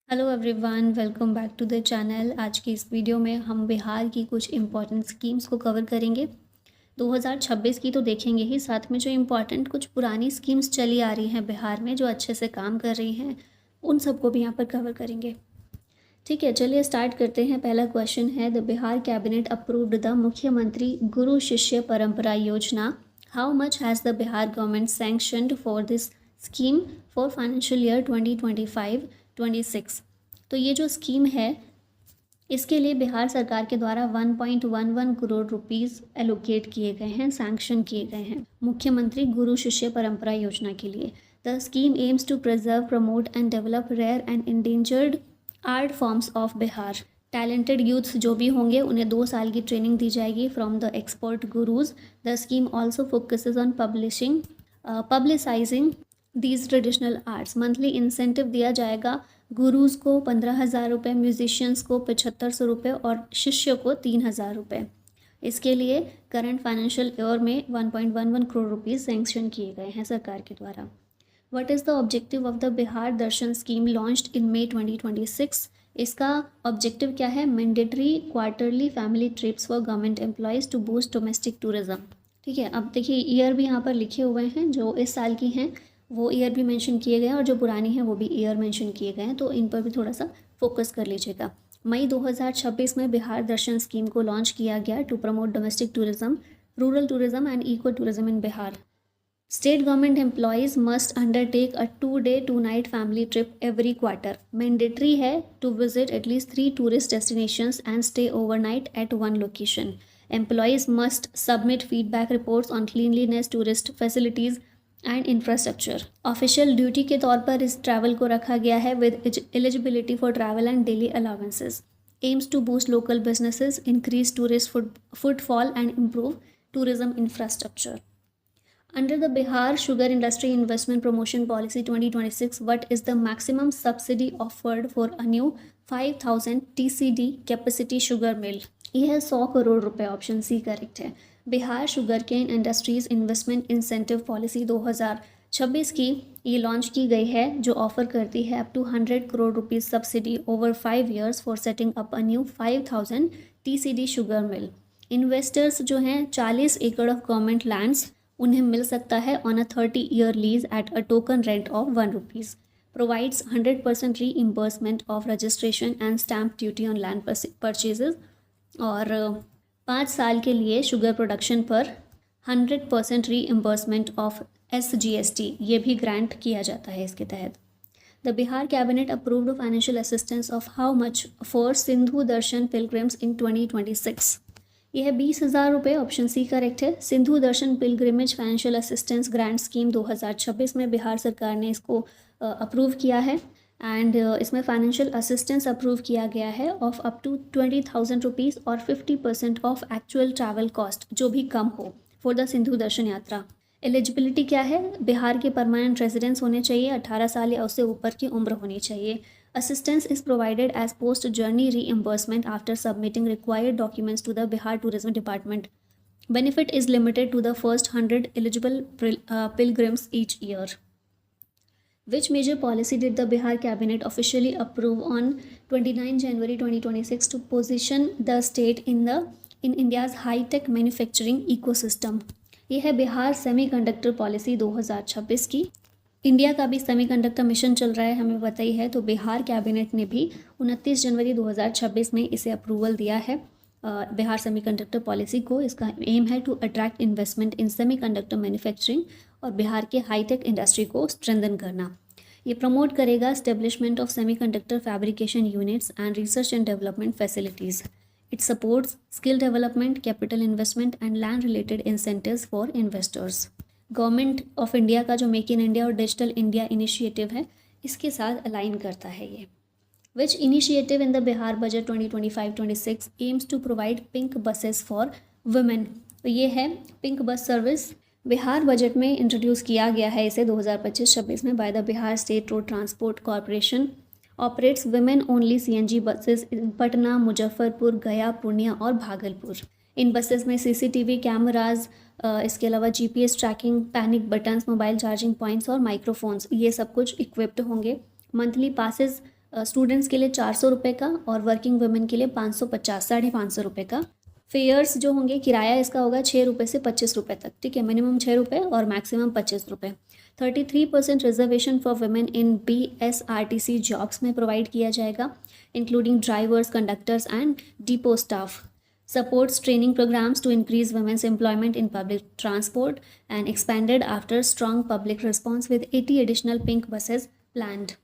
Hello everyone, welcome back to the channel. आज की इस वीडियो में हम बिहार की कुछ इम्पॉर्टेंट स्कीम्स को कवर करेंगे। 2026 की तो देखेंगे ही, साथ में जो इम्पॉर्टेंट कुछ पुरानी स्कीम्स चली आ रही हैं बिहार में जो अच्छे से काम कर रही हैं उन सबको भी यहाँ पर कवर करेंगे। ठीक है, चलिए स्टार्ट करते हैं। पहला क्वेश्चन है, the Bihar cabinet approved the मुख्यमंत्री गुरु शिष्य परंपरा योजना। How much has the Bihar government sanctioned for this scheme for financial year 2025-26। तो ये जो स्कीम है इसके लिए बिहार सरकार के द्वारा 1.11 करोड़ रुपीस एलोकेट किए गए हैं, सैंक्शन किए गए हैं मुख्यमंत्री गुरु शिष्य परंपरा योजना के लिए। The scheme aims to preserve, promote and develop rare and endangered art forms of Bihar. Talented youths जो भी होंगे उन्हें 2 साल की ट्रेनिंग दी जाएगी from the expert gurus. The scheme also focuses on publicising these traditional arts. Monthly incentive दिया जाएगा गुरुज को 15,000 रुपये, म्यूजिशियंस को 7500 रुपये और शिष्य को 3,000 रुपये। इसके लिए करंट फाइनेंशियल ईयर में 1.11 करोड़ रुपीज़ सेंक्शन किए गए हैं सरकार के द्वारा। What is the objective of the Bihar Darshan scheme launched in May 2026? इसका ऑब्जेक्टिव क्या है? Mandatory quarterly family trips for government employees to boost domestic tourism. ठीक है, अब देखिए ईयर भी यहाँ पर लिखे हुए हैं, जो इस साल की हैं वो ईयर भी मेंशन किए गए हैं और जो पुरानी है वो भी ईयर मेंशन किए गए हैं, तो इन पर भी थोड़ा सा फोकस कर लीजिएगा। मई 2026 में बिहार दर्शन स्कीम को लॉन्च किया गया to promote domestic tourism, rural tourism and eco tourism in Bihar. State government employees must undertake a 2-day 2-night family trip every quarter. Mandatory है to visit at least 3 tourist destinations and stay overnight at one location. Employees must submit feedback reports on cleanliness, tourist facilities and infrastructure. Official duty के तौर पर इस travel को रखा गया है with eligibility for travel and daily allowances. Aims to boost local businesses, increase tourist footfall and improve tourism infrastructure. Under the Bihar Sugar Industry Investment Promotion Policy 2026, what is the maximum subsidy offered for a new 5,000 TCD capacity sugar mill? यह है 100 करोड़ रुपए, option C correct है। Bihar sugarcane industries investment incentive policy 2026 की ये launch की गई है, जो ऑफर करती है up to 100 crore rupees subsidy over 5 years for setting up a new 5,000 TCD sugar mill. Investors जो हैं 40 एकड़ ऑफ गवर्नमेंट लैंड्स उन्हें मिल सकता है on a 30-year lease at a token rent of 1 rupees. Provides 100% reimbursement of registration and stamp duty on land purchases और 5 साल के लिए शुगर प्रोडक्शन पर 100% रीइम्बर्समेंट ऑफ SGST ये भी ग्रांट किया जाता है इसके तहत। The Bihar cabinet approved financial assistance of how much for Sindhu Darshan pilgrims in 2026? यह है 20,000 रुपये, ऑप्शन सी करेक्ट है। Sindhu Darshan pilgrimage financial assistance grant scheme 2026 में बिहार सरकार ने इसको अप्रूव किया है एंड इसमें फाइनेंशियल असिस्टेंस अप्रूव किया गया है ऑफ अप टू 20,000 रुपीज़ और 50% ऑफ एक्चुअल ट्रैवल कॉस्ट जो भी कम हो फॉर द सिंधु दर्शन यात्रा। एलिजिबिलिटी क्या है? बिहार के परमानेंट रेजिडेंस होने चाहिए, 18 साल या उससे ऊपर की उम्र होनी चाहिए। Assistance is provided as post-journey reimbursement after submitting required documents to the Bihar Tourism Department. Benefit is limited to the first 100 eligible pilgrims each year. Which major policy did the Bihar cabinet officially approve on 29 January 2026 to position the state in India's high-tech manufacturing ecosystem? यह है Bihar semiconductor policy 2026 की। India का भी semiconductor mission चल रहा है, हमें पता ही है, तो बिहार कैबिनेट ने भी 29 जनवरी 2026 में इसे अप्रूवल दिया है बिहार सेमीकंडक्टर पॉलिसी को। इसका एम है to attract investment in semiconductor manufacturing और बिहार के हाईटेक इंडस्ट्री को स्ट्रेंथन करना। ये प्रमोट करेगा establishment of semiconductor fabrication units and research and development facilities. It supports skill development, capital investment and land related incentives for investors. Government of India का जो make in India और digital India initiative है इसके साथ align करता है ये। Which initiative in the Bihar budget 2025-26 aims to provide pink buses for women? तो ये है pink bus service. Bihar budget में इंट्रोड्यूस किया गया है इसे 2025-26 में by the Bihar state road transport corporation. Operates women only CNG buses in Patna, Muzaffarpur, Gaya, Purnia और भागलपुर। इन बसेस में CCTV कैमराज, इसके अलावा GPS tracking, panic buttons, mobile charging points और माइक्रोफोन्स ये सब कुछ इक्विप्ड होंगे। मंथली पासेस स्टूडेंट्स के लिए 400 रुपये का और वर्किंग वुमेन के लिए 550 रुपये का। फेयर्स जो होंगे, किराया इसका होगा 6 रुपये से 25 रुपये तक, ठीक है, मिनिमम 6 रुपये और मैक्सिमम 25 रुपये। 33% reservation for women in BSRTC jobs में प्रोवाइड किया जाएगा, including drivers, conductors and depot staff. Supports training programs to increase women's employment in public transport and expanded after strong public response with 80 additional pink buses planned.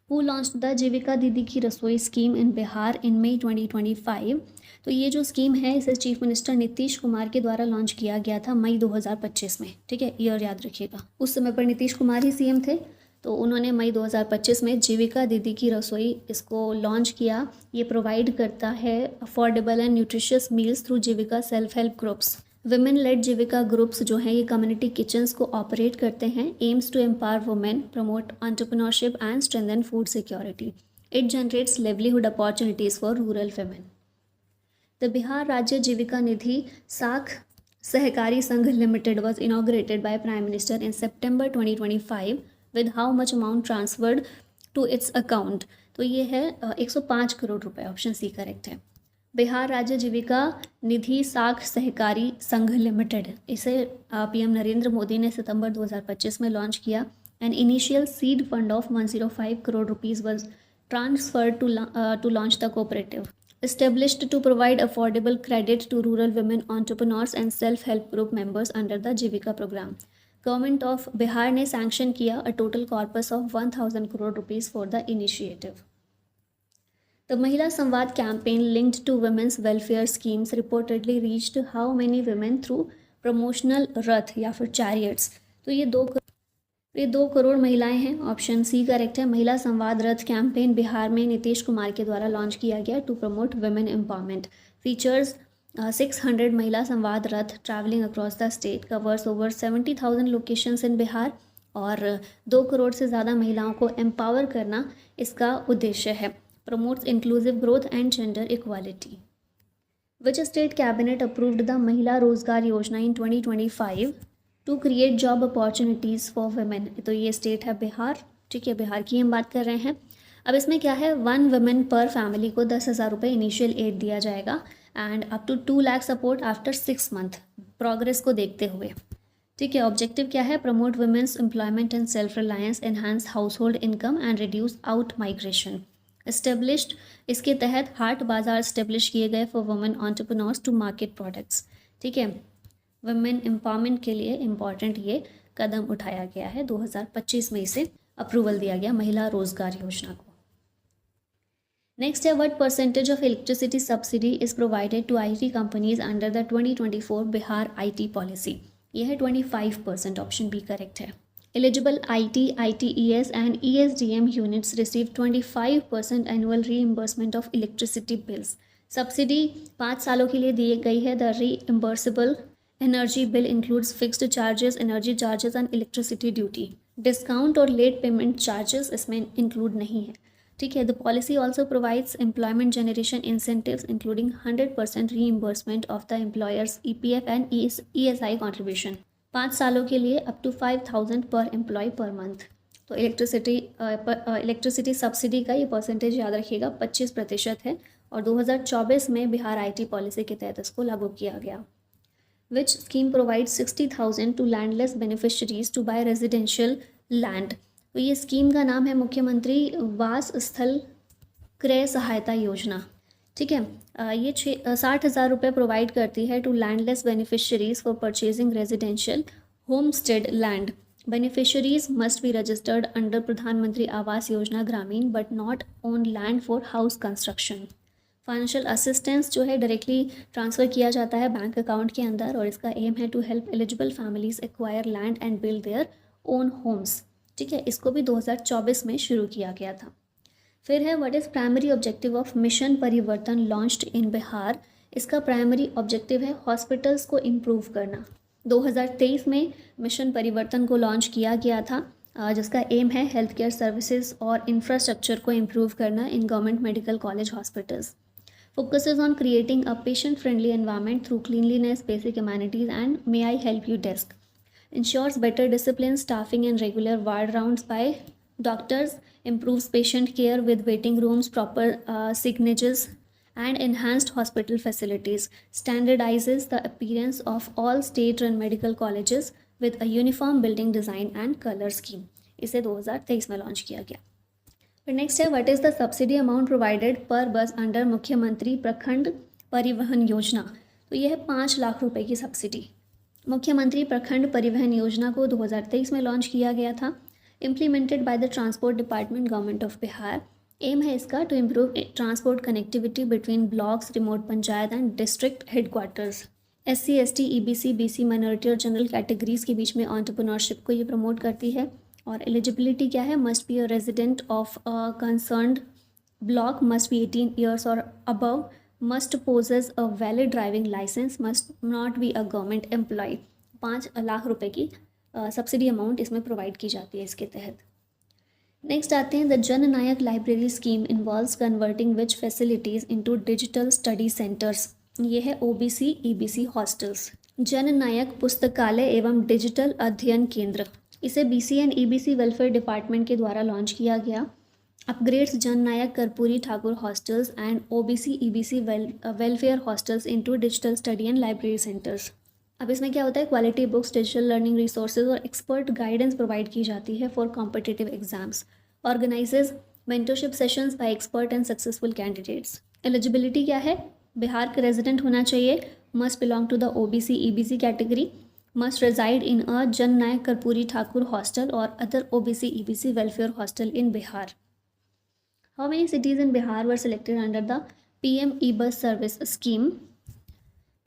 Who launched the जीविका दीदी की रसोई scheme in Bihar इन मई 2025? तो ये जो scheme है इसे chief minister Nitish Kumar के द्वारा लॉन्च किया गया था मई 2025 में, ठीक है, ईयर याद रखिएगा। उस समय पर नीतीश कुमार ही सीएम थे, तो उन्होंने मई 2025 में जीविका दीदी की रसोई इसको लॉन्च किया। ये प्रोवाइड करता है affordable and nutritious meals through Jeevika self help groups. Women led Jeevika groups जो हैं ये कम्युनिटी किचन्स को ऑपरेट करते हैं। Aims to empower women, promote entrepreneurship and strengthen food security. It generates livelihood opportunities for rural women. The Bihar Rajya Jeevika Nidhi Sakh Sahkari Sangh limited was inaugurated by prime minister in September 2025 with how much amount transferred to its account? तो ये है 105 करोड़ रुपए, option C correct है। Bihar Rajya Jeevika Nidhi Sakh Sahkari Sangh limited, इसे PM Narendra Modi ने सितंबर 2025 में launch किया। An initial seed fund of 105 crore rupees was transferred to launch the cooperative. Established to provide affordable credit to rural women entrepreneurs and self-help group members under the Jeevika program. Government of Bihar ने sanction किया a total corpus of 1000 crore rupees for the initiative. The Mahila Samvad campaign linked to women's welfare schemes reportedly reached how many women through promotional rath या फिर chariots? तो ये 2 करोड़ महिलाएं हैं, option C correct है। महिला संवाद रथ कैंपेन बिहार में नीतीश कुमार के द्वारा लॉन्च किया गया to promote women empowerment. Features 600 Mahila Samvad rath travelling across the state, covers over 70,000 locations in Bihar और 2 करोड़ से ज़्यादा महिलाओं को एम्पावर करना इसका उद्देश्य है। Promotes inclusive growth and gender equality. Which state cabinet approved the Mahila Rozgar Yojana in 2025 to create job opportunities for women? तो ये स्टेट है बिहार, ठीक है, बिहार की हम बात कर रहे हैं। अब इसमें क्या है, 1 वुमेन पर फैमिली को 10,000 रुपये इनिशियल एड दिया जाएगा and up to 2 lakh support after 6 month, progress को देखते हुए, ठीक है। ऑब्जेक्टिव क्या है? Promote women's employment and self reliance, enhance household income and reduce out migration. Established, इसके तहत हाट बाजार एस्टेब्लिश किए गए for women entrepreneurs to market products, ठीक है। वुमेन एम्पावरमेंट के लिए इम्पॉर्टेंट ये कदम उठाया गया है। 2025 में इसे अप्रूवल दिया गया महिला रोजगार योजना को। नेक्स्ट है, what percentage of electricity subsidy is provided to IT companies under the 2024 Bihar IT policy? यह है 25%, ऑप्शन बी करेक्ट है। Eligible IT, ITES and ESDM units receive 25% annual reimbursement of electricity bills. Subsidy 5 सालों के लिए दी गई है। The reimbursable energy bill includes fixed charges, energy charges and electricity duty. Discount और लेट पेमेंट चार्जेस इसमें include नहीं है, ठीक है। The policy also provides employment generation incentives including 100% reimbursement of the employers EPF and ESI contribution 5 सालों के लिए up to 5,000 पर एम्प्लॉय पर मंथ। तो इलेक्ट्रिसिटी सब्सिडी का ये परसेंटेज याद रखिएगा 25% है और 2024 में बिहार IT पॉलिसी के तहत इसको लागू किया गया। Which scheme provides 60,000 to landless beneficiaries to buy residential land? तो ये स्कीम का नाम है मुख्यमंत्री वास स्थल क्रय सहायता योजना, ठीक है। ये 60,000 रुपये प्रोवाइड करती है to landless beneficiaries for purchasing residential homestead land. Beneficiaries must be registered under Pradhan Mantri Awas Yojana Gramin but not own land for house construction. Financial assistance जो है डायरेक्टली ट्रांसफ़र किया जाता है बैंक अकाउंट के अंदर और इसका एम है to help eligible families acquire land and build their own homes, ठीक है। इसको भी 2024 में शुरू किया गया था। फिर है, what is primary objective of mission परिवर्तन लॉन्च्ड इन बिहार? इसका प्राइमरी ऑब्जेक्टिव है हॉस्पिटल्स को इम्प्रूव करना। 2023 में मिशन परिवर्तन को लॉन्च किया गया था जिसका एम है हेल्थ केयर सर्विसेज और इंफ्रास्ट्रक्चर को इम्प्रूव करना in government medical college hospitals. Focuses on creating a patient-friendly environment through cleanliness, basic amenities, and may I help you desk. Ensures better discipline, staffing, and regular ward rounds by doctors, improves patient care with waiting rooms, proper signages, and enhanced hospital facilities, standardizes the appearance of all state-run medical colleges with a uniform building design and color scheme. इसे 2023 में launch किया गया. फिर next है, what is the subsidy amount provided पर बस under मुख्यमंत्री प्रखंड परिवहन योजना. तो यह है 5 लाख रुपए की सब्सिडी. मुख्यमंत्री प्रखंड परिवहन योजना को 2023 में लॉन्च किया गया था. Implemented by the transport department, government of Bihar. Aim है इसका to improve transport connectivity between blocks, remote panchayat and district headquarters. SC, ST, EBC, BC, minority और जनरल कैटेगरीज के बीच में एंटरप्रेन्योरशिप को ये प्रमोट करती है. और एलिजिबिलिटी क्या है, must be a resident of a concerned block, must be 18 years और above, must possess a valid driving licence, must not be a government employ. 5 lakh रुपए की सब्सिडी अमाउंट इसमें प्रोवाइड की जाती है इसके तहत. नेक्स्ट आते हैं, the Jan Nayak library scheme involves converting which facilities into digital study centres. ये है OBC, EBC hostels. Jan Nayak पुस्तकालय एवं डिजिटल अध्ययन केंद्र, इसे BC and EBC welfare department के द्वारा लॉन्च किया गया. Upgrades Jan Nayak Karpoori Thakur hostels and OBC, EBC welfare hostels into digital study and library centres. अब इसमें क्या होता है, quality books, digital learning resources और एक्सपर्ट गाइडेंस प्रोवाइड की जाती है for competitive exams. Organises mentorship sessions by expert and successful candidates. Eligibility क्या है, बिहार के रेजिडेंट होना चाहिए, must belong to the OBC, EBC category, must reside in a Jan Nayak Karpoori Thakur hostel और other OBC, EBC welfare hostel in Bihar. How many cities in Bihar were selected under the PM e bus service scheme.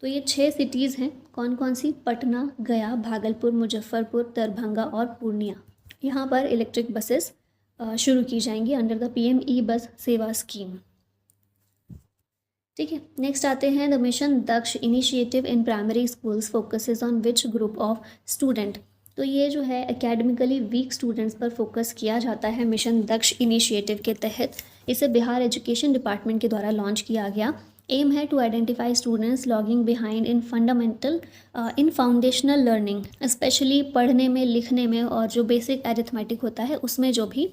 तो ये 6 cities हैं. कौन कौन सी, पटना, गया, भागलपुर, मुजफ्फरपुर, दरभंगा और पूर्णिया. यहाँ पर इलेक्ट्रिक बसेस शुरू की जाएंगी अंडर द PM E-बस सेवा स्कीम. ठीक है, नेक्स्ट आते हैं, the mission Daksh initiative in primary schools focuses on which group of student. तो ये जो है एकेडमिकली वीक स्टूडेंट्स पर फोकस किया जाता है मिशन दक्ष इनिशिएटिव के तहत. इसे बिहार एजुकेशन डिपार्टमेंट के द्वारा लॉन्च किया गया. एम है to identify students lagging behind in foundational learning, specially पढ़ने में, लिखने में और जो बेसिक अरिथमेटिक होता है उसमें जो भी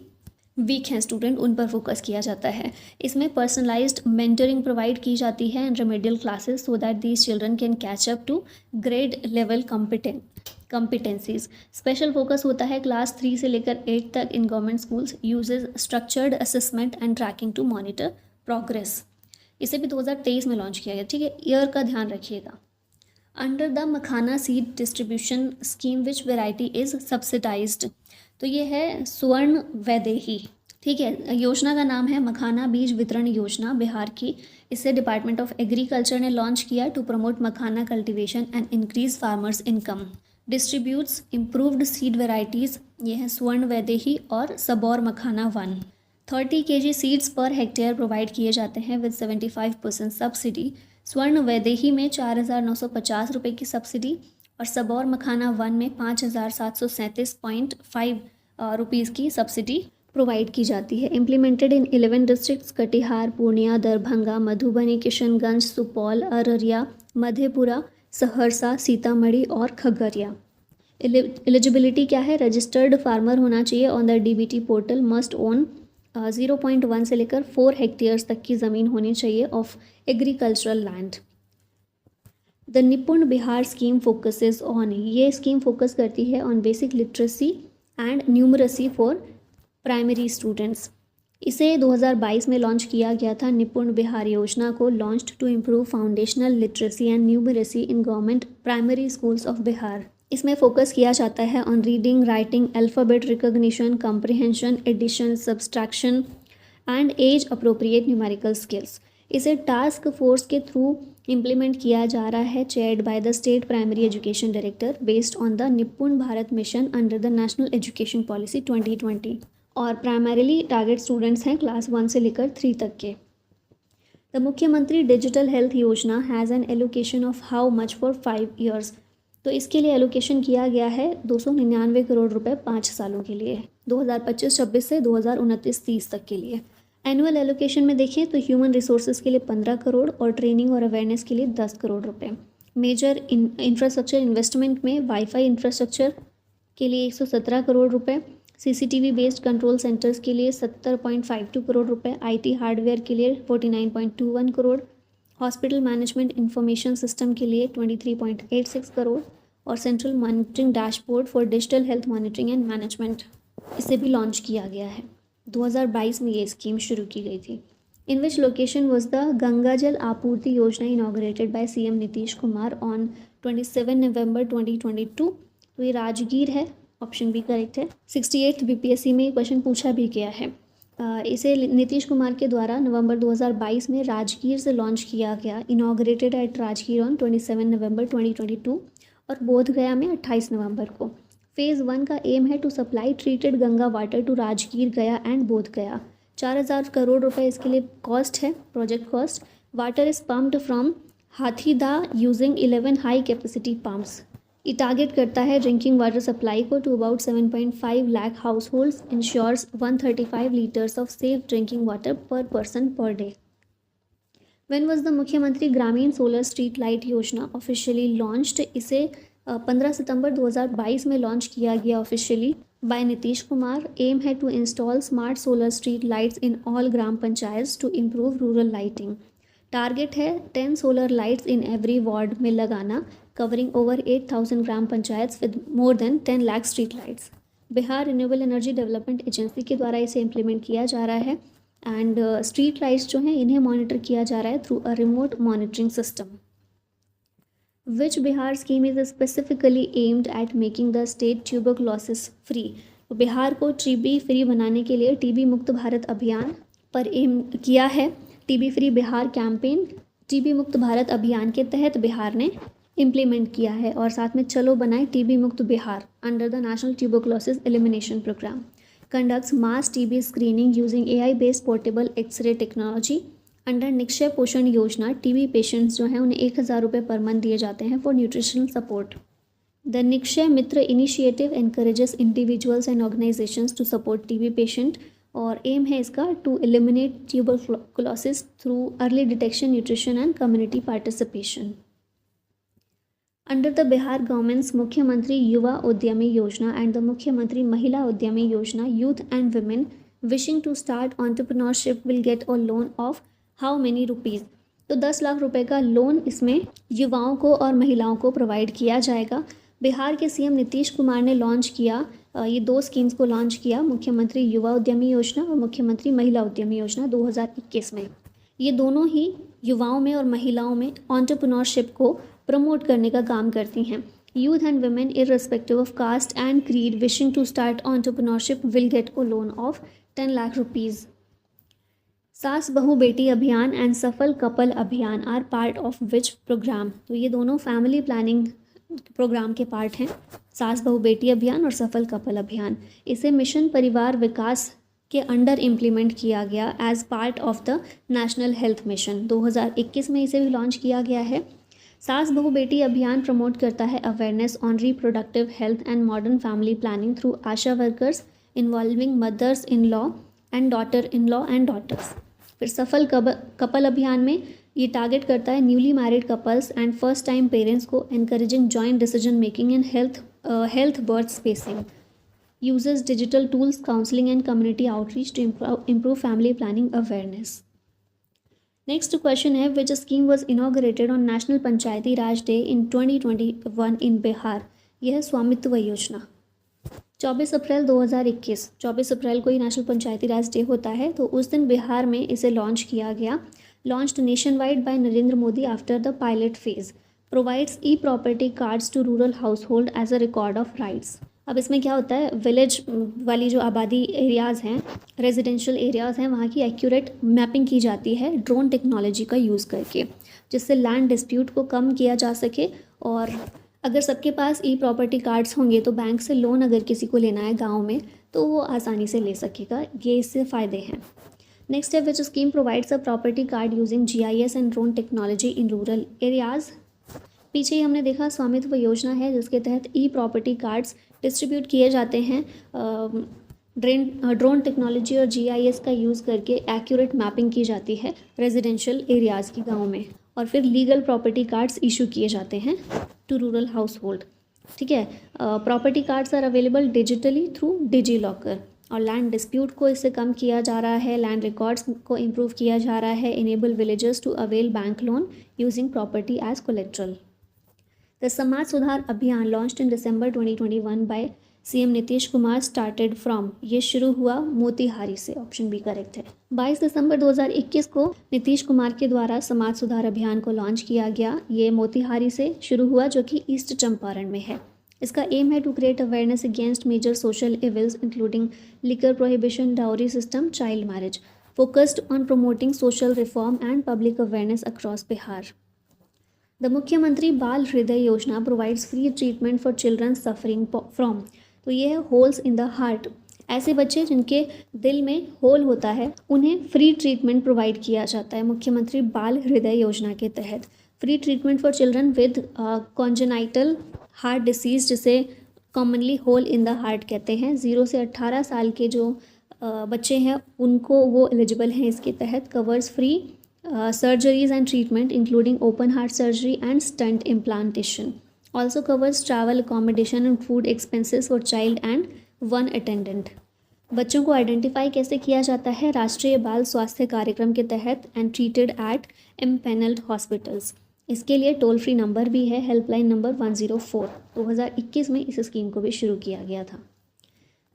वीक हैं स्टूडेंट, उन पर फोकस किया जाता है. इसमें पर्सनलाइज्ड मेंटरिंग प्रोवाइड की जाती है and remedial classes so that these children can catch up to grade level competencies. Special focus होता है क्लास 3 से लेकर 8 तक in government schools. Uses structured assessment and tracking to monitor progress. इसे भी 2023 में लॉन्च किया गया. ठीक है, ईयर का ध्यान रखिएगा. Under the makhana seed distribution scheme which variety is subsidised. तो ये है स्वर्ण वैदेही. ठीक है, योजना का नाम है मखाना बीज वितरण योजना बिहार की. इसे डिपार्टमेंट ऑफ एग्रीकल्चर ने लॉन्च किया to promote makhana cultivation and increase farmers income. Distributes improved seed varieties, ये है स्वर्ण वैदेही और Sabour Makhana 1. 30 kg seeds per hectare provide किए जाते हैं विद 75% सब्सिडी. स्वर्ण वैदेही में 4,950 रुपये की सब्सिडी और सबौर मखाना 1 में 5,737.5 रुपीज़ की सब्सिडी प्रोवाइड की जाती है. Implemented in 11 districts, Katihar, Purnia, Darbhanga, Madhubani, Kishanganj, Supaul, Araria, Madhepura, Saharsa, Sitamarhi और खगड़िया. एलिजिबिलिटी क्या है, रजिस्टर्ड फार्मर होना चाहिए on the DBT portal, must own 0.1 से लेकर 4 हेक्टेयर्स तक की ज़मीन होनी चाहिए ऑफ एग्रीकल्चरल लैंड. द निपुण बिहार स्कीम फोकसेस ऑन, ये स्कीम फोकस करती है on basic literacy and numeracy for primary students. इसे 2022 में लॉन्च किया गया था. निपुण बिहार योजना को launched to improve foundational literacy and numeracy in government primary schools of Bihar. इसमें फोकस किया जाता है on reading, writing, alphabet recognition, comprehension, addition, subtraction and age appropriate numerical skills. इसे टास्क फोर्स के थ्रू इम्प्लीमेंट किया जा रहा है, chaired by the state primary education director, based on the Nipun Bharat mission under the national education policy 2020. और primarily target students हैं class 1 से लेकर 3 तक के. द मुख्यमंत्री डिजिटल हेल्थ योजना has an allocation of how much for 5 years. तो इसके लिए एलोकेशन किया गया है 299 करोड़ रुपए 5 सालों के लिए, 2025-26 से 2029-30 तक के लिए. एनुअल एलोकेशन में देखें तो ह्यूमन रिसोर्सेज के लिए 15 करोड़ और ट्रेनिंग और अवेयरनेस के लिए 10 करोड़ रुपए. मेजर इंफ्रास्ट्रक्चर इन्वेस्टमेंट में वाईफाई इंफ्रास्ट्रक्चर के लिए 117 करोड़ रुपए, सीसीटीवी बेस्ड कंट्रोल सेंटर्स के लिए 70.52 करोड़ रुपए, आईटी हार्डवेयर के लिए 49.21 crore, hospital management information system के लिए 23.86 करोड़ और central monitoring dashboard for digital health monitoring and management इसे भी लॉन्च किया गया है। 2022 में ये स्कीम शुरू की गई थी। In which location was the Ganga जल आपूर्ति योजना inaugurated by CM Nitish Kumar on 27 November 2022। तो ये राजगीर है, ऑप्शन बी करेक्ट है। 68 बीपीएससी में क्वेश्चन पूछा भी गया है। इसे नीतीश कुमार के द्वारा नवंबर 2022 में राजगीर से लॉन्च किया गया, inaugurated eight Rajgir on 27 November 2022 और बोधगया में 28 नवंबर को। फेज़ 1 का एम है to supply treated Ganga water to Rajgir, Gaya and Bodhgaya. 4000 crore रुपए इसके लिए कॉस्ट है, project cost. Water is pumped from Hathidah using 11 high capacity pumps. ये टारगेट करता है ड्रिंकिंग वाटर सप्लाई को to about 7.5 lakh households, ensures 135 litres of safe drinking water per person per day. When was the मुख्यमंत्री ग्रामीण solar street light योजना officially launched? इसे 15 सितंबर 2022 में लॉन्च किया गया officially by Nitish Kumar. Aim है to install smart solar street lights in all gram panchayat to improve rural lighting. Target है 10 solar lights in every ward में लगाना, covering over 8000 gram panchayat with more than 10 lakh street lights. Bihar renewable energy development agency के द्वारा इसे implement किया जा रहा है एंड स्ट्रीट लाइट्स जो हैं इन्हें मॉनिटर किया जा रहा है through a remote monitoring system. Which Bihar scheme is specifically aimed at making the state tuberculosis free? तो बिहार को टीबी फ्री बनाने के लिए टीबी मुक्त भारत अभियान पर एम किया है। TB free Bihar campaign TB मुक्त भारत अभियान के तहत बिहार ने इम्प्लीमेंट किया है और साथ में चलो बनाए टीबी मुक्त Bihar under the national tuberculosis elimination programme. Conducts mass TB screening using AI based portable X-ray technology under Nikshay Poshan Yojana. TB patients जो हैं उन्हें 1000 रुपये पर मंथ दिए जाते हैं for nutritional support. The Nikshay Mitra initiative encourages individuals and organisations to support TB patient और aim है इसका to eliminate tuberculosis through early detection, nutrition and community participation. Under the Bihar government's Mukhyamantri Yuva उद्यमी योजना एंड द मुख्यमंत्री Mahila Udyami Yojana, youth and women wishing to start entrepreneurship will get a loan of how many rupees? तो 10 लाख रुपए का loan इसमें युवाओं को और महिलाओं को प्रोवाइड किया जाएगा। बिहार के सीएम नीतीश कुमार ने लॉन्च किया ये 2 स्कीम्स को लॉन्च किया, मुख्यमंत्री युवा उद्यमी योजना और मुख्यमंत्री महिला उद्यमी योजना 2021 में। ये दोनों ही युवाओं में और महिलाओं में एंटरप्रेन्योरशिप को प्रमोट करने का काम करती हैं। Youth and women irrespective of caste and creed wishing to start entrepreneurship will get a loan of 10 lakh rupees. Saas Bahu Beti Abhiyan and Saphal couple Abhiyan are part of which programme? तो ये दोनों फैमिली प्लानिंग प्रोग्राम के पार्ट हैं, सास बहू बेटी अभियान और सफल कपल अभियान। इसे मिशन परिवार विकास के अंडर इम्प्लीमेंट किया गया as part of the national health mission. 2021 में इसे भी लॉन्च किया गया है। सास बहू बेटी अभियान प्रमोट करता है awareness on reproductive health and modern family planning through ASHA workers involving mothers in law and daughter in law and daughters. फिर सफल कपल अभियान में ये टारगेट करता है newly married couples and first time parents को encouraging joint decision making in health birth spacing, uses digital tools, counselling and community outreach to improve family planning awareness. Next question है which scheme was inaugurated on national Panchayati Raj day in 2021 इन बिहार? यह है स्वामित्व योजना। 24 अप्रैल 2021, 24 अप्रैल को ही national पंचायती राज day होता है, तो उस दिन बिहार में इसे लॉन्च किया गया। Launched nationwide by Narendra Modi after the pilot phase, provides e property cards to rural household as a record of rights. अब इसमें क्या होता है, विलेज वाली जो आबादी एरियाज़ हैं, रेजिडेंशियल एरियाज़ हैं, वहाँ की एक्यूरेट मैपिंग की जाती है ड्रोन टेक्नोलॉजी का यूज़ करके, जिससे लैंड डिस्प्यूट को कम किया जा सके। और अगर सबके पास ई प्रॉपर्टी कार्ड्स होंगे तो बैंक से लोन अगर किसी को लेना है गांव में तो वो आसानी से ले सकेगा, ये इससे फ़ायदे हैं। नेक्स्ट है which scheme provides a property card using GIS and drone technology in rural areas? पीछे ही हमने देखा स्वामित्व योजना है जिसके तहत ई प्रॉपर्टी कार्ड्स डिस्ट्रीब्यूट किए जाते हैं ड्रोन टेक्नोलॉजी और GIS का यूज़ करके एक्यूरेट मैपिंग की जाती है रेजिडेंशियल एरियाज़ की गाँव में, और फिर लीगल प्रॉपर्टी कार्ड्स इशू किए जाते हैं टू रूरल हाउस होल्ड। ठीक है। Property cards are available digitally through DigiLocker, और लैंड डिस्प्यूट को इससे कम किया जा रहा है, लैंड रिकॉर्ड्स को इम्प्रूव किया जा रहा है, enable villagers to avail bank loan using property as collateral. The Samaj Sudhar Abhiyan launched in December 2021 by CM Nitish Kumar started from, ये शुरू हुआ मोतिहारी से, ऑप्शन बी करेक्ट है। 22 दिसंबर 2021 को नीतीश कुमार के द्वारा समाज सुधार अभियान को लॉन्च किया गया। ये मोतिहारी से शुरू हुआ जो कि ईस्ट चंपारण में है। इसका एम है to create awareness against major social evils including liquor prohibition, dowry system, child marriage, focused on promoting social reform and public awareness across Bihar. The Mukhyamantri Bal Hriday Yojana provides free treatment for children suffering from, तो ये है holes in the heart. ऐसे बच्चे जिनके दिल में whole होता है उन्हें फ्री ट्रीटमेंट प्रोवाइड किया जाता है मुख्यमंत्री बाल हृदय योजना के तहत। Free treatment for children with congenital heart disease, जिसे commonly hole in the heart कहते हैं। 0 से 18 साल के जो बच्चे हैं उनको वो एलिजिबल हैं इसके तहत। Covers free surgeries and treatment including open heart surgery and stent implantation. Also covers travel, accommodation and food expenses for child and one attendant. बच्चों को आइडेंटिफाई कैसे किया जाता है? राष्ट्रीय बाल स्वास्थ्य कार्यक्रम के तहत and treated at empanelled hospitals. इसके लिए टोल फ्री नंबर भी है, हेल्पलाइन नंबर 104। 2021 में इस स्कीम को भी शुरू किया गया था।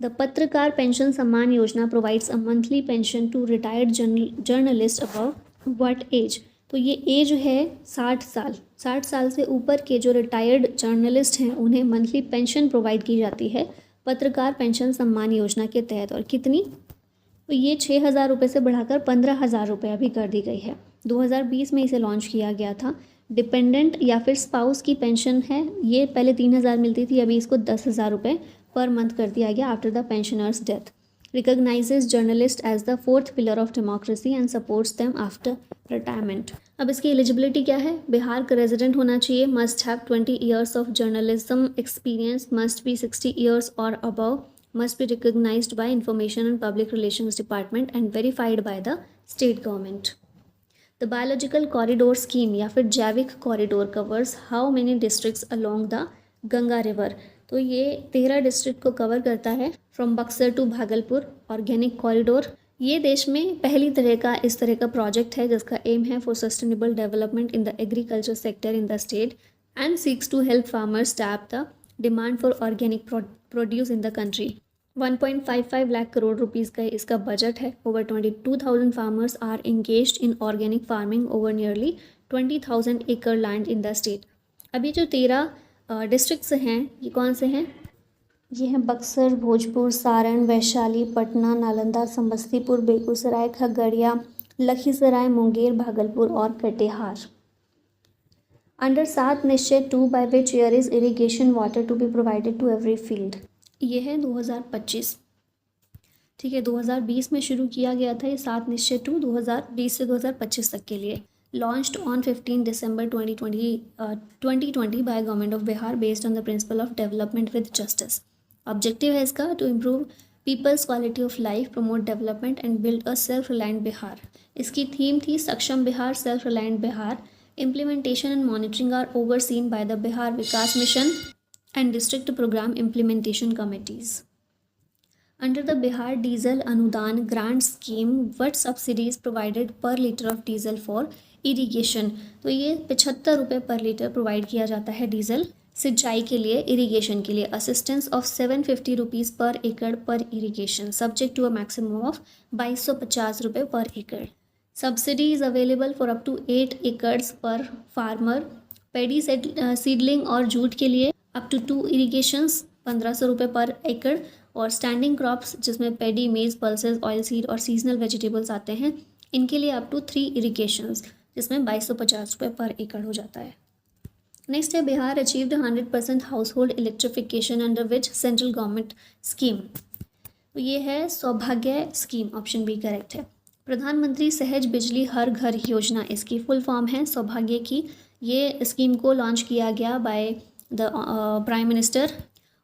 द पत्रकार pension Samman Yojana provides a monthly pension to retired journalist above what age, तो ये एज है 60 साल। 60 साल से ऊपर के जो रिटायर्ड जर्नलिस्ट हैं उन्हें मंथली पेंशन प्रोवाइड की जाती है पत्रकार पेंशन सम्मान योजना के तहत। और कितनी? तो ये 6,000 रुपये से बढ़ाकर 15,000 रुपये अभी कर दी गई है। 2020 में इसे लॉन्च किया गया था। डिपेंडेंट या फिर स्पाउस की पेंशन है, ये पहले 3,000 मिलती थी, अभी इसको 10,000 रुपये पर मंथ कर दिया गया after the pensioners death. Recognizes journalists as the fourth pillar of democracy and supports them after retirement. अब इसकी एलिजिबिलिटी क्या है? बिहार का रेजिडेंट होना चाहिए, must have 20 years of journalism experience, must be 60 years or above, must be recognized by Information and Public Relations Department and verified by the state government. The biological corridor scheme या फिर Jaivik corridor covers how many districts along the Ganga river, तो ये 13 district को cover करता है from Buxar to Bhagalpur. Organic corridor ये देश में पहली तरह का इस तरह का प्रोजेक्ट है जिसका एम है for sustainable development in the agriculture sector in the state and seeks to help farmers tap the demand for organic produce in the country. 1.55 lakh crore rupees का इसका बजट है। Over 22,000 farmers are engaged in organic farming over nearly 20,000 acre land in the state. अभी जो 13 districts हैं ये कौन से हैं? ये हैं बक्सर, भोजपुर, सारण, वैशाली, पटना, नालंदा, समस्तीपुर, बेगूसराय, खगड़िया, लखीसराय, मुंगेर, भागलपुर और Katihar. Under 7 Nishchay 2 by which year is irrigation water to be provided to every field, ये है 2025। ठीक है, 2020 में शुरू किया गया था ये 7 निश्चय 2 2020 से 2025 तक के लिए। Launched on 15 December 2020 by Government of Bihar based on the principle of development with justice. Objective है इसका to improve people's quality of life, promote development and build a self-reliant Bihar. इसकी थीम थी सक्षम Bihar, self-reliant Bihar. Implementation and monitoring are overseen by the Bihar Vikas Mission and District Program Implementation Committees. Under the Bihar Diesel Anudan Grant Scheme, what subsidy is provided per liter of diesel for irrigation? तो ये 75 रुपये पर litre provide किया जाता है diesel सिंचाई के लिए, इरीगेशन के लिए। Assistance of 750 rupees per acre per irrigation, subject to a maximum of 2250 रुपये per acre. Subsidy is available for up to 8 acres per farmer. Paddy seedling और जूट के लिए अप टू 2 इरीगेशंस 1500 रुपये पर एकड़। और स्टैंडिंग क्रॉप्स जिसमें पेडी, मेज, pulses, oil seed और सीजनल वेजिटेबल्स आते हैं, इनके लिए अप टू 3 इरीगेशंस जिसमें 2250 रुपये पर एकड़ हो जाता है। नेक्स्ट है Bihar achieved 100% house hold electrification under which central government scheme, तो ये है सौभाग्य स्कीम, ऑप्शन बी करेक्ट है। प्रधानमंत्री सहज बिजली हर घर योजना, इसकी फुल फॉर्म है सौभाग्य की। ये स्कीम को लॉन्च किया गया by the prime minister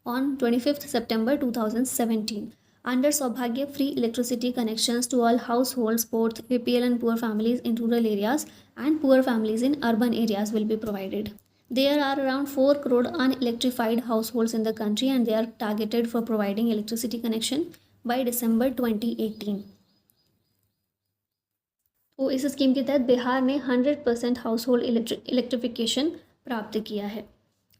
on 25 September 2017. Under Saubhagya, free electricity connections to all households, both APL and poor families in rural areas and poor families in urban areas will be provided. There are around 4 crore unelectrified households in the country and they are targeted for providing electricity connection by December 2018. तो इस scheme के तहत बिहार ने 100% house hold electrification प्राप्त किया है.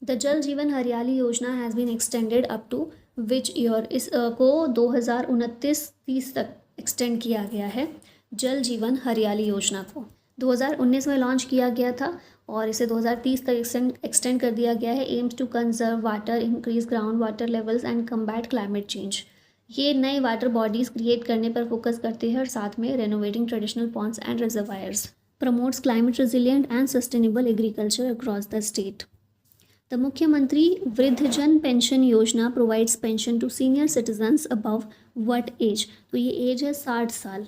The जल Jeevan Hariyali Yojana has been extended up to which year. इस को 2029-30 तक एक्सटेंड किया गया है. जल जीवन हरियाली योजना को 2019 में लॉन्च किया गया था और इसे 2030 तक एक्सटेंड कर दिया गया है. Aims to conserve water, increase groundwater levels and combat climate change. ये नए वाटर बॉडीज़ क्रिएट करने पर फोकस करती है और साथ में renovating traditional ponds and reservoirs. Promotes climate resilient and sustainable agriculture across the state. The Mukhyamantri Vridhjan pension Yojana provides pension to senior citizens above what age. तो ये एज है 60 साल.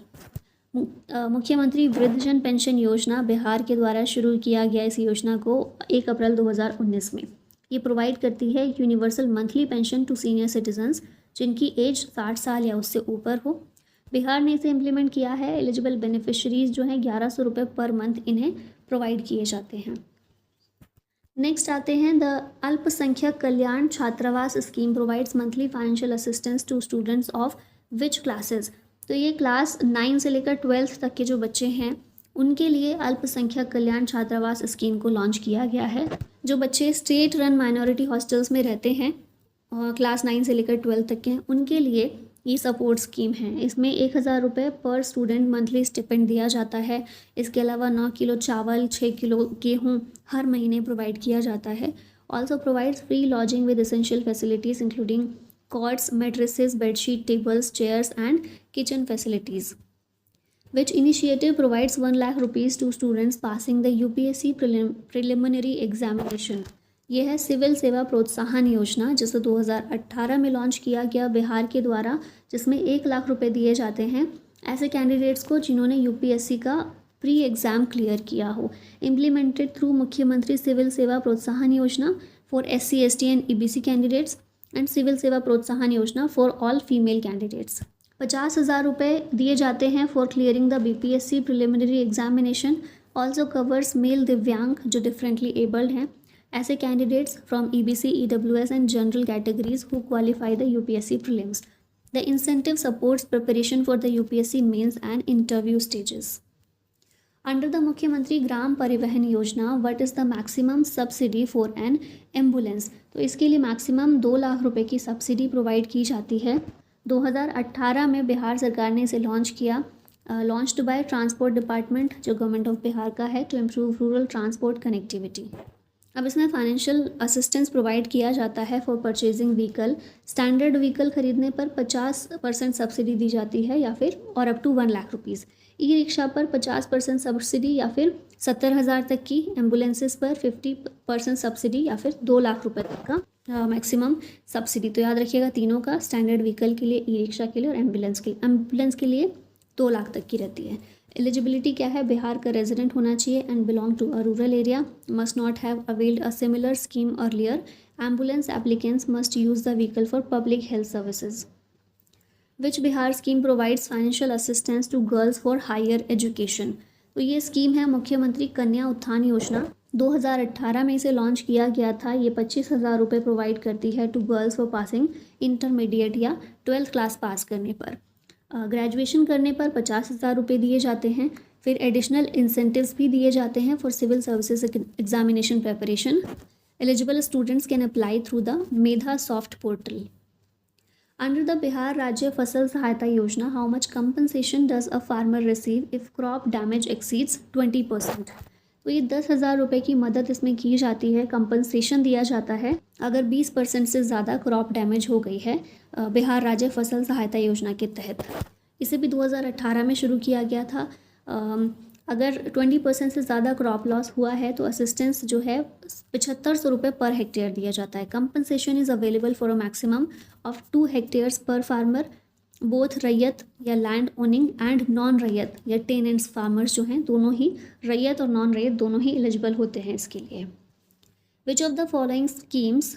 मुख्यमंत्री वृद्धजन पेंशन योजना बिहार के द्वारा शुरू किया गया. इस योजना को 1 अप्रैल 2019 में. ये प्रोवाइड करती है universal monthly pension to senior citizens जिनकी एज 60 साल या उससे ऊपर हो. बिहार ने इसे इम्प्लीमेंट किया है. एलिजिबल बेनिफिशरीज जो हैं 1100 रुपये पर मंथ इन्हें प्रोवाइड किए जाते हैं. नेक्स्ट आते हैं the Alpsankhyak Kalyan Chhatravas scheme provides monthly financial assistance to students of which classes. तो ये क्लास 9 से लेकर 12th तक के जो बच्चे हैं उनके लिए अल्पसंख्यक कल्याण छात्रावास स्कीम को लॉन्च किया गया है. जो बच्चे स्टेट रन माइनॉरिटी हॉस्टल्स में रहते हैं और क्लास 9 से लेकर 12 तक के हैं उनके लिए ये सपोर्ट स्कीम है. इसमें 1000 रुपये पर स्टूडेंट मंथली स्टिपेंड दिया जाता है. इसके अलावा 9 किलो चावल, 6 किलो गेहूँ हर महीने प्रोवाइड किया जाता है. Also provides free lodging with essential facilities including cots, mattresses, bedsheet, tables, chairs and kitchen facilities. Which initiative provides 1 lakh rupees to students passing the UPSC preliminary examination. ये है civil Seva Protsahan योजना जिसे 2018 में लॉन्च किया गया बिहार के द्वारा, जिसमें 1 लाख रुपए दिए जाते हैं ऐसे कैंडिडेट्स को जिन्होंने यूपीएससी का प्री एग्ज़ाम क्लियर किया हो. इम्प्लीमेंटेड थ्रू मुख्यमंत्री civil Seva Protsahan Yojana for SC, ST and EBC candidates and civil Seva Protsahan Yojana for all female candidates. 50,000 रुपये दिए जाते हैं for clearing the BPSC preliminary examination. Also covers male divyang जो डिफरेंटली एबल्ड हैं ऐसे candidates from EBC, EWS and general categories who qualify the UPSC prelims. The incentive supports preparation for the UPSC mains and interview stages. Under the Mukhyamantri Gram Parivahan Yojana what is the maximum subsidy for an ambulance. तो इसके लिए maximum 2 lakh रुपये की subsidy provide की जाती है. 2018 में बिहार सरकार ने इसे लॉन्च किया. लॉन्च्ड बाय ट्रांसपोर्ट डिपार्टमेंट जो गवर्नमेंट ऑफ बिहार का है to improve rural transport connectivity. अब इसमें फाइनेंशियल असिस्टेंस प्रोवाइड किया जाता है for purchasing vehicle. Standard vehicle खरीदने पर 50% सब्सिडी दी जाती है या फिर और up to 1 lakh rupees. E rickshaw पर 50% सब्सिडी या फिर 70,000 तक की. एम्बुलेंसेस पर 50% सब्सिडी या फिर 2 लाख रुपये तक का मैक्सिमम सब्सिडी. तो याद रखिएगा तीनों का, स्टैंडर्ड व्हीकल के लिए, ई रिक्शा के लिए और एम्बुलेंस के लिए 2 लाख तक की रहती है. एलिजिबिलिटी क्या है? बिहार का रेजिडेंट होना चाहिए and belong to a rural area, must not have availed a similar scheme earlier. Ambulance applicants must use the vehicle for public health services. Which Bihar scheme provides financial assistance to girls for higher education. तो ये scheme है मुख्यमंत्री कन्या उत्थान योजना. 2018 में इसे launch किया गया था. ये 25,000 रुपये प्रोवाइड करती है to girls for passing intermediate या 12th क्लास पास करने पर. ग्रेजुएशन करने पर 50,000 रुपये दिए जाते हैं. फिर एडिशनल इंसेंटिव्स भी दिए जाते हैं for civil services examination preparation. Eligible students can apply through the Medha soft portal. Under the Bihar Rajya Fasal Sahayata Yojana how much compensation does a farmer receive if crop damage exceeds 20%. तो ये 10,000 रुपये की मदद इसमें की जाती है. कंपनसेशन दिया जाता है अगर 20% से ज़्यादा क्रॉप डैमेज हो गई है बिहार राज्य फसल सहायता योजना के तहत. इसे भी 2018 में शुरू किया गया था. अगर 20% से ज़्यादा क्रॉप लॉस हुआ है तो असिस्टेंस जो है 7500 रुपये पर हेक्टेयर दिया जाता है. Compensation is available for a maximum of 2 hectares पर फार्मर. बोथ रैयत या लैंड ओनिंग एंड नॉन रैयत या टेनेंट्स फार्मर्स जो हैं दोनों ही, रैयत और नॉन रैयत दोनों ही एलिजिबल होते हैं इसके लिए. Which of the following schemes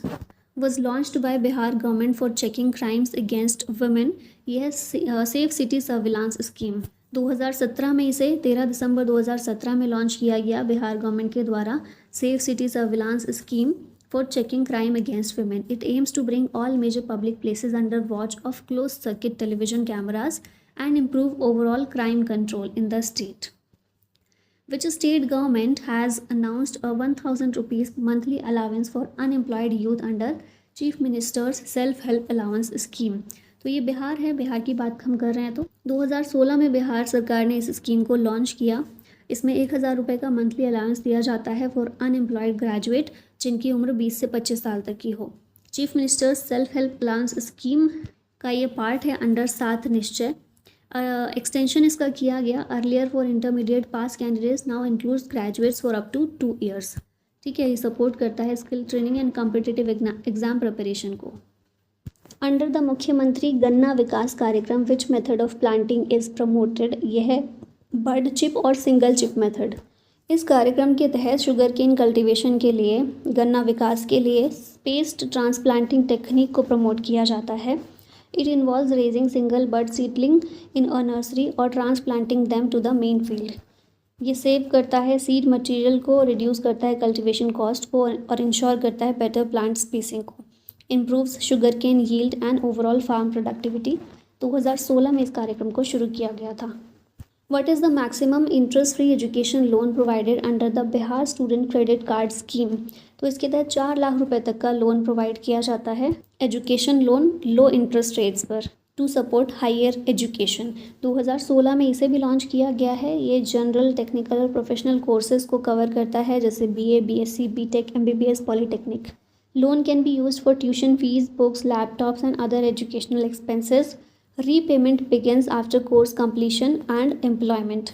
was launched bye Bihar government for checking crimes against women. यह है सेफ सिटी सर्विलांस स्कीम. 2017 में इसे 13 दिसंबर 2017 में लॉन्च किया गया बिहार गवर्नमेंट के द्वारा safe city surveillance scheme for checking crime against women. It aims to bring all major public places under watch of close circuit television cameras and improve overall crime control in the state. Which state government has announced a 1000 rupees monthly allowance for unemployed youth under Chief Minister's Self-Help Allowance Scheme. तो ये बिहार है. बिहार की बात हम कर रहे हैं तो 2016 में बिहार सरकार ने इस स्कीम को लॉन्च किया. इसमें 1000 रुपये का मंथली अलाउंस दिया जाता है फॉर अनएम्प्लॉयड ग्रेजुएट जिनकी उम्र 20 से 25 साल तक की हो. Chief ministers self help allowance scheme का ये पार्ट है अंडर 7 निश्चय. एक्सटेंशन इसका किया गया. Earlier for intermediate pass candidates now includes graduates for up to 2 years. ठीक है, ये सपोर्ट करता है skill training and competitive exam preparation को. अंडर द मुख्यमंत्री गन्ना विकास कार्यक्रम which method of planting is promoted. यह है बर्ड चिप और सिंगल चिप मेथड. इस कार्यक्रम के तहत शुगर केन कल्टीवेशन के लिए, गन्ना विकास के लिए स्पेस्ड ट्रांसप्लांटिंग टेक्निक को प्रमोट किया जाता है. It involves raising single bud seedling in a nursery or transplanting them to the main field. ये सेव करता है सीड मटेरियल को, रिड्यूस करता है कल्टीवेशन कॉस्ट को और इंश्योर करता है बेटर प्लांट स्पेसिंग को. Improves sugar cane yield and overall farm productivity. 2016 में इस कार्यक्रम को शुरू किया गया था. What is the maximum interest-free education loan provided under the Bihar student credit card scheme. तो इसके तहत 4 लाख रुपए तक का लोन प्रोवाइड किया जाता है एजुकेशन लोन लो इंटरेस्ट रेट्स पर टू सपोर्ट हायर एजुकेशन. 2016 में इसे भी लॉन्च किया गया है. ये जनरल, टेक्निकल और प्रोफेशनल कोर्सेज को कवर करता है जैसे BA, BSc, BTech, MBBS, polytechnic. Loan can be used for tuition fees, books, laptops and other educational expenses. Repayment begins after course completion and employment.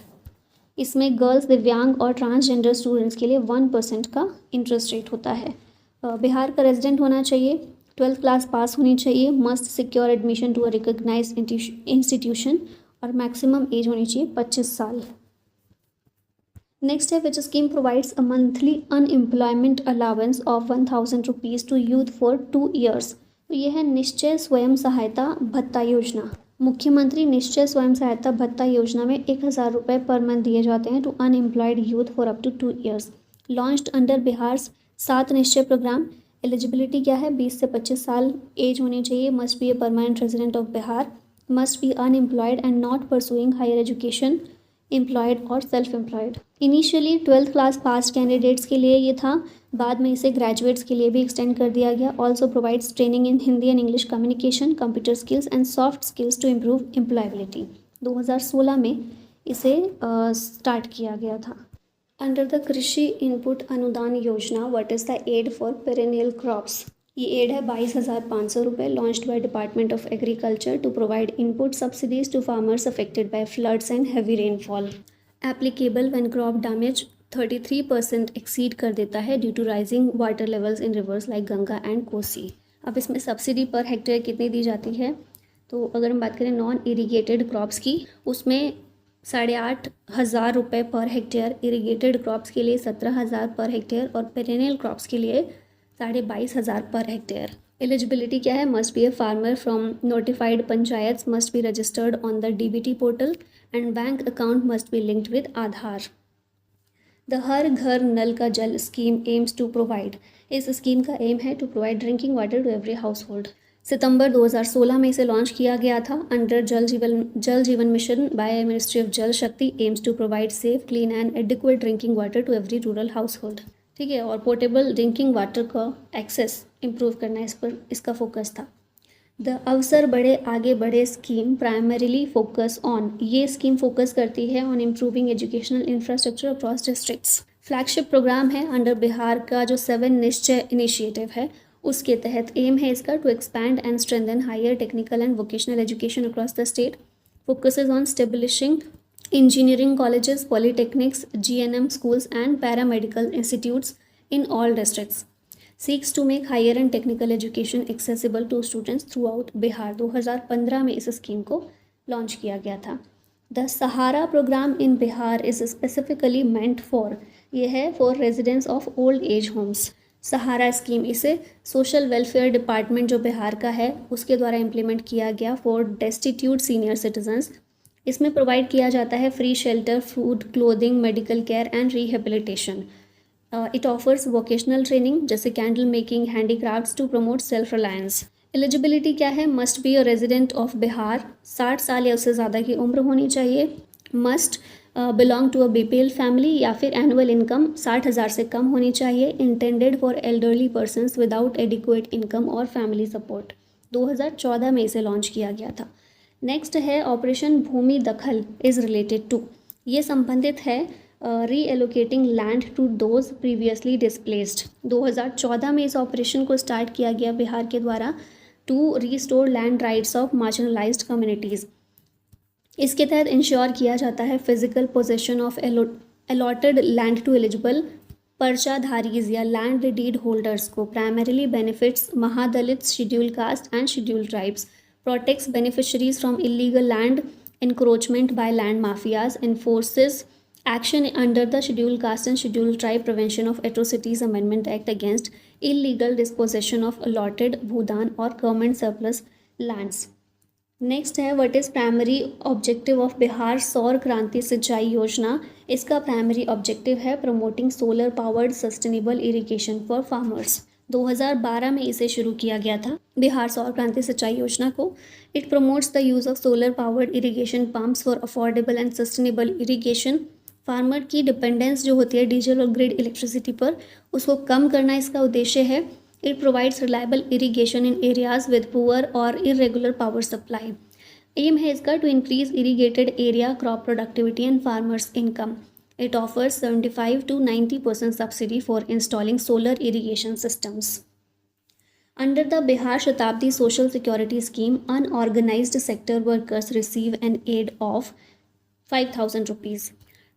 इसमें गर्ल्स, दिव्यांग और transgender students के लिए 1% का इंटरेस्ट रेट होता है. बिहार का रेजिडेंट होना चाहिए, 12th क्लास पास होनी चाहिए, must secure admission to a recognised institution और मैक्सिमम एज होनी चाहिए 25 साल. नेक्स्ट है which scheme provides a monthly unemployment allowance of 1000 rupees to youth for 2 years. तो यह है निश्चय स्वयं सहायता भत्ता योजना. मुख्यमंत्री निश्चय स्वयं सहायता भत्ता योजना में 1000 रुपये पर मंथ दिए जाते हैं to unemployed youth for up to 2 years. Launched under Bihar 7 निश्चय प्रोग्राम. एलिजिबिलिटी क्या है? 20 से 25 साल एज होनी चाहिए. Must be a permanent resident of Bihar. Must be unemployed and not pursuing higher education, employed और self employed. Initially 12th class pass candidates के लिए ये था, बाद में इसे ग्रेजुएट्स के लिए भी एक्सटेंड कर दिया गया. Also provides training in Hindi and English communication, computer skills and soft skills to improve employability. 2016 में इसे स्टार्ट किया गया था. अंडर द कृषि इनपुट अनुदान योजना, what is the aid for perennial crops. ये एड है 22,500 रुपये. Launched by department of agriculture to provide input subsidies to farmers affected by floods and heavy rainfall. Applicable when crop damage 33% exceed कर देता है due to rising water levels in rivers like Ganga and Kosi. अब इसमें subsidy per hectare कितनी दी जाती है? तो अगर हम बात करें नॉन इरीगेटेड क्रॉप्स की, उसमें 8,500 रुपये पर हेक्टेयर. इरीगेटेड क्रॉप्स के लिए 17,000 पर हेक्टेयर और पेरेनियल क्रॉप्स के लिए 22,500 पर हेक्टेयर. एलिजिबिलिटी क्या है? Must be a farmer from notified panchayat, must be registered on the DBT portal and bank account must be linked with Aadhaar. The हर घर नल का जल स्कीम एम्स टू प्रोवाइड. इस स्कीम का एम है to provide drinking water to every household. सितंबर 2016 में इसे लॉन्च किया गया था अंडर जल जीवन mission by ministry of Jal Shakti. Aims to provide safe, clean and adequate drinking water to every rural household. ठीक है, और पोर्टेबल ड्रिंकिंग वाटर का एक्सेस इम्प्रूव करना इस पर इसका फोकस था. द अवसर बढ़े आगे बढ़े स्कीम प्राइमरीली फोकस ऑन. ये स्कीम फोकस करती है on improving educational infrastructure across districts. Flagship programme है अंडर बिहार का जो 7 निश्चय इनिशिएटिव है, उसके तहत एम है इसका to expand and strengthen higher technical and vocational education across the state. Focuses on establishing engineering colleges, polytechnics, GNM schools and paramedical institutes in all districts. Seeks to make higher and technical education accessible to students throughout Bihar. 2015 में इस scheme को launch किया गया था. The Sahara program in Bihar is specifically meant for. ये है for residents of old age homes. Sahara scheme, इसे social welfare department जो बिहार का है उसके द्वारा इम्प्लीमेंट किया गया फॉर डेस्टिट्यूट सीनियर सिटीजन्स इसमें प्रोवाइड किया जाता है free shelter, food, clothing, medical care and rehabilitation. It offers vocational training जैसे candle making, handicrafts to promote self reliance. Eligibility क्या है? Must be a resident of Bihar, 60 साल या उससे ज़्यादा की उम्र होनी चाहिए, must belong to a BPL family या फिर एनुअल इनकम 60,000 से कम होनी चाहिए, intended for elderly persons without adequate income और फैमिली सपोर्ट। 2014 में इसे लॉन्च किया गया था। नेक्स्ट है ऑपरेशन भूमि दखल इज़ रिलेटेड टू, ये संबंधित है reallocating land to those previously displaced. 2014 में इस ऑपरेशन को स्टार्ट किया गया बिहार के द्वारा to restore land rights of marginalized communities. इसके तहत इंश्योर किया जाता है physical possession of allotted land to eligible पर्चाधारीज या लैंड डीड होल्डर्स को, primarily benefits Mahadalit, scheduled caste and scheduled tribes, protects beneficiaries from illegal land encroachment by land mafias, enforces action under the Scheduled Caste and Scheduled Tribe Prevention of Atrocities Amendment Act against illegal dispossession of allotted bhudan or government surplus lands। Next है what is primary objective of Bihar सौर क्रांति सिंचाई योजना। इसका primary objective है promoting solar powered sustainable irrigation for farmers. 2012 में इसे शुरू किया गया था बिहार सौर क्रांति सिंचाई योजना को। It promotes the use of solar powered irrigation pumps for affordable and sustainable irrigation. Farmer की डिपेंडेंस जो होती है डीजल और ग्रिड इलेक्ट्रिसिटी पर, उसको कम करना इसका उद्देश्य है। It provides reliable irrigation in areas with poor और इरेगुलर पावर सप्लाई। एम है इसका to increase irrigated area, crop productivity and farmers income. It offers 75 to 90% subsidy for installing solar irrigation systems. Under the Bihar शताब्दी social security scheme, unorganized sector workers receive an aid of 5,000 rupees.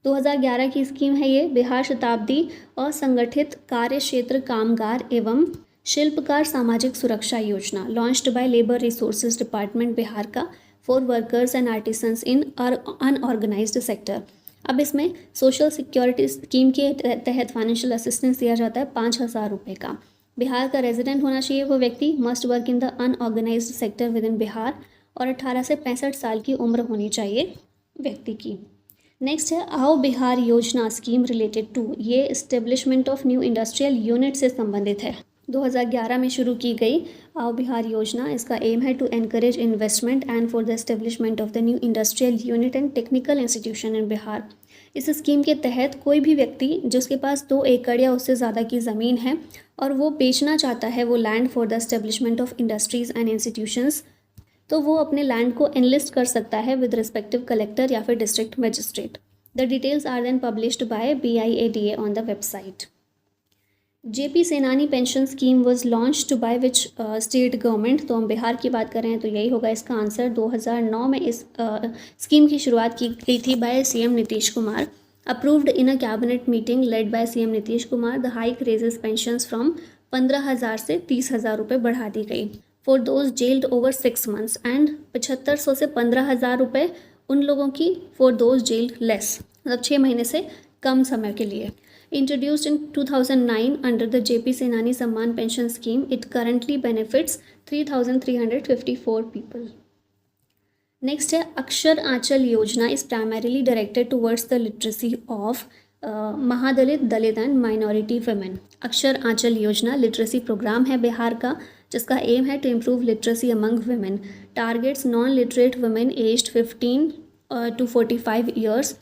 2011 की scheme है ये। बिहार शताब्दी असंगठित कार्य क्षेत्र कामगार एवं शिल्पकार सामाजिक सुरक्षा योजना, launched by labour resources department Bihar का for workers and artisans in unorganized sector. अब इसमें सोशल सिक्योरिटी स्कीम के तहत फाइनेंशियल असिस्टेंस दिया जाता है 5,000 रुपये का। बिहार का रेजिडेंट होना चाहिए वो व्यक्ति, must work in the unorganised sector with in Bihar, और 18 से 65 साल की उम्र होनी चाहिए व्यक्ति की। नेक्स्ट है आओ बिहार योजना स्कीम रिलेटेड टू, ये establishment of new industrial unit से संबंधित है। 2011 में शुरू की गई आओ बिहार योजना। इसका एम है to encourage investment and for the establishment of the new industrial unit and technical institution in Bihar. इस स्कीम के तहत कोई भी व्यक्ति जिसके पास 2 एकड़ या उससे ज़्यादा की ज़मीन है और वो बेचना चाहता है वो land for the establishment of industries and institutions, तो वो अपने लैंड को एनलिस्ट कर सकता है विद रिस्पेक्टिव कलेक्टर या फिर district magistrate. The details are then published by BIADA on the website. JP सेनानी pension scheme was launched by which state government, तो हम बिहार की बात कर रहे हैं तो यही होगा इसका आंसर। 2009 में इस स्कीम की शुरुआत की गई थी by CM Nitish Kumar. Approved in a cabinet meeting led by CM Nitish Kumar, the hike raises pensions from 15,000 से 30,000 रुपये बढ़ा दी गई for those jailed over 6 months and 7500 से 15,000 रुपये उन लोगों की फॉर दोज जेल्ड लेस, मतलब 6 महीने से कम समय के लिए। Introduced in 2009 under the JP Senani Samman Pension Scheme, it currently benefits 3,354 people. Next है अक्षर आंचल योजना is primarily directed towards the literacy of महादलित, दलित एंड माइनॉरिटी women। अक्षर आंचल योजना लिटरेसी प्रोग्राम है बिहार का जिसका एम है to improve literacy among women, targets non literate women aged 15 to 45 years,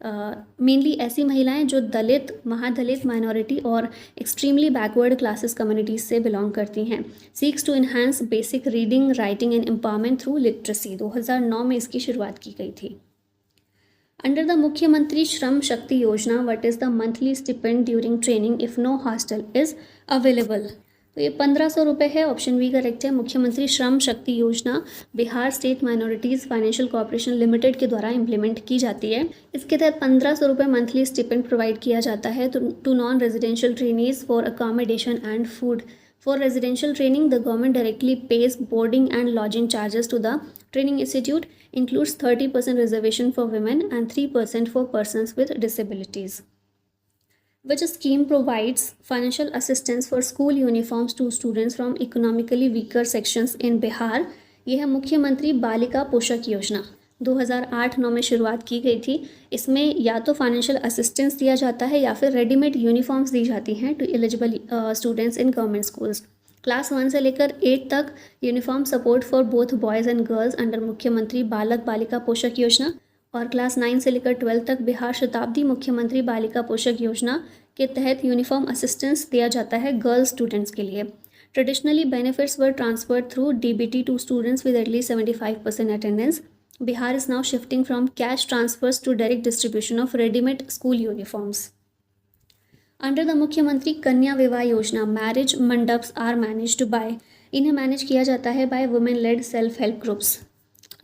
mainly ऐसी महिलाएं जो दलित, महादलित, माइनॉरिटी और एक्सट्रीमली बैकवर्ड क्लासेस कम्युनिटीज़ से बिलोंग करती हैं। Seeks to enhance basic reading, writing and empowerment through literacy. 2009 में इसकी शुरुआत की गई थी। अंडर द मुख्यमंत्री श्रम शक्ति योजना, what is the monthly stipend during training if no hostel is available, तो ये 1,500 रुपये है। ऑप्शन बी करेक्ट है। मुख्यमंत्री श्रम शक्ति योजना Bihar state minorities financial corporation limited के द्वारा इम्प्लीमेंट की जाती है। इसके तहत 1,500 रुपये मंथली स्टिपेंड प्रोवाइड किया जाता है to non residential trainees for accommodation and food. For residential training the government directly pays boarding and lodging charges to the training institute, includes 30% reservation for women and 3% for persons with disabilities। Which scheme provides financial assistance for school uniforms to students from economically weaker sections in Bihar? यह है मुख्यमंत्री बालिका पोषक योजना। 2008-9 में शुरुआत की गई थी। इसमें या तो फाइनेंशियल असिस्टेंस दिया जाता है या फिर रेडीमेड यूनिफॉर्म्स दी जाती हैं to eligible students in government schools. Class 1 से लेकर 8 तक uniform support for both boys and girls under मुख्यमंत्री बालक बालिका पोषक योजना, और क्लास 9 से लेकर 12 तक बिहार शताब्दी मुख्यमंत्री बालिका पोषक योजना के तहत यूनिफॉर्म असिस्टेंस दिया जाता है गर्ल्स स्टूडेंट्स के लिए। Traditionally benefits were transferred through DBT to students with at least 75% attendance. Bihar is now shifting from cash transfers to direct distribution of readymade school uniforms. Under the मुख्यमंत्री कन्या विवाह योजना, marriage mandaps are managed by, इन्हें manage किया जाता है by women led self help groups.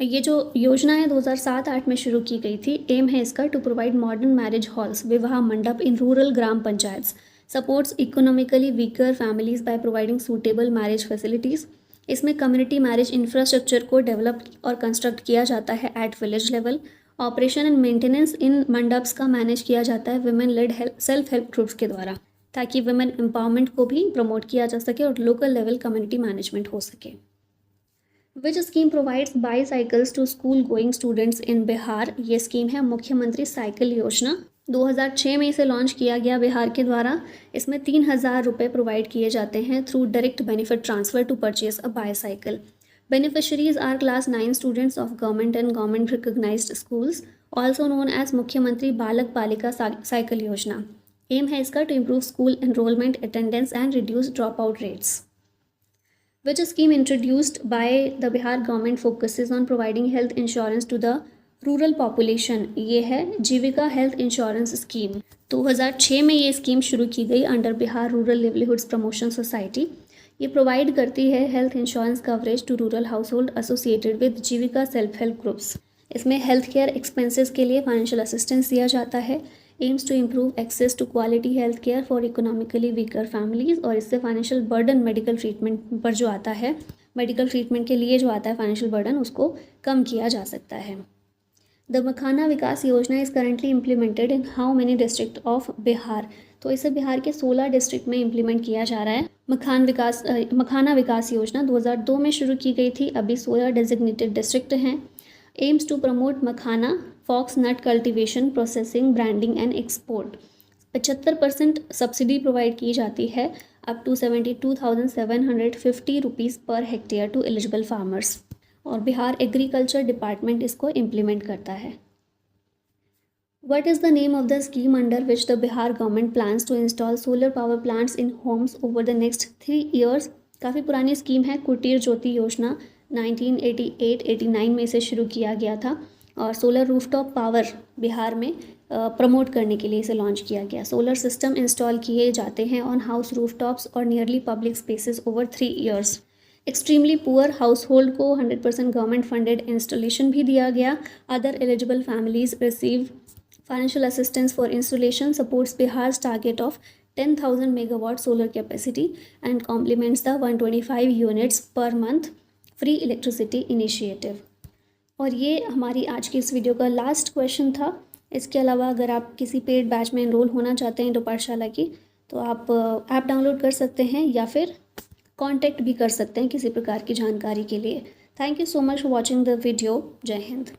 ये जो योजना है 2007-8 में शुरू की गई थी। एम है इसका to provide modern marriage halls, विवाह मंडप इन रूरल ग्राम panchayats, supports economically weaker families by providing suitable marriage facilities. इसमें कम्युनिटी मैरिज इंफ्रास्ट्रक्चर को डेवलप और कंस्ट्रक्ट किया जाता है at village level. Operation and maintenance इन मंडप्स का मैनेज किया जाता है women led self help groups के द्वारा, ताकि वुमेन एम्पावरमेंट को भी प्रमोट किया जा सके और लोकल लेवल कम्युनिटी मैनेजमेंट हो सके। Which scheme provides bicycles to school going students in Bihar, ये स्कीम है मुख्यमंत्री साइकिल योजना। 2006 में इसे लॉन्च किया गया बिहार के द्वारा। इसमें 3,000 रुपये प्रोवाइड किए जाते हैं through direct benefit transfer to purchase a bicycle. Beneficiaries are class 9 students of government and government recognised schools, also known as मुख्यमंत्री बालक बालिका साइकिल योजना। एम है इसका to improve school enrolment, attendance and reduce drop out rates. Which scheme introduced by the Bihar government focuses on providing health insurance to the rural population, ये है जीविका health insurance scheme. 2006 में ये scheme शुरू की गई under Bihar rural livelihoods promotion society. ये provide करती है health insurance coverage to rural household associated with Jeevika self help groups. इसमें हेल्थ केयर एक्सपेंसेस के लिए फाइनेंशियल असिस्टेंस दिया जाता है। Aims to improve access to quality health care for economically weaker families, और इससे फाइनेंशियल बर्डन मेडिकल ट्रीटमेंट पर जो आता है, मेडिकल ट्रीटमेंट के लिए जो आता है फाइनेंशियल बर्डन, उसको कम किया जा सकता है। द मखाना विकास योजना is currently implemented in how many district of Bihar, तो इसे बिहार के 16 डिस्ट्रिक्ट में इम्प्लीमेंट किया जा रहा है। मखाना विकास योजना 2002 में शुरू की गई थी, अभी 16 डेजिग्नेटेड डिस्ट्रिक्ट हैं। Aims to promote makhana fox nut cultivation, processing, branding and export. 75% subsidy provide की जाती है up to 72,750 rupees per hectare to eligible farmers, और बिहार एग्रीकल्चर डिपार्टमेंट इसको इम्प्लीमेंट करता है। What is the name of the scheme under which the Bihar government plans to install solar power plants in homes over the next 3 years? काफ़ी पुरानी scheme है, कुटीर ज्योति योजना। 1988-89 में इसे शुरू किया गया था, और सोलर रूफटॉप पावर बिहार में प्रमोट करने के लिए इसे लॉन्च किया गया। सोलर सिस्टम इंस्टॉल किए जाते हैं ऑन हाउस रूफटॉप्स और nearly public spaces over 3 years। Extremely poor household को 100% गवर्नमेंट फंडेड इंस्टॉलेशन भी दिया गया। Other eligible families receive financial assistance for installation, supports Bihar's target of 10,000 megawatt solar capacity and complements the 125 units per month free electricity initiative. और ये हमारी आज की इस वीडियो का लास्ट क्वेश्चन था। इसके अलावा अगर आप किसी पेड बैच में एनरोल होना चाहते हैं पाठशाला की, तो आप ऐप डाउनलोड कर सकते हैं या फिर कांटेक्ट भी कर सकते हैं किसी प्रकार की जानकारी के लिए। Thank you so much for watching the video. जय हिंद।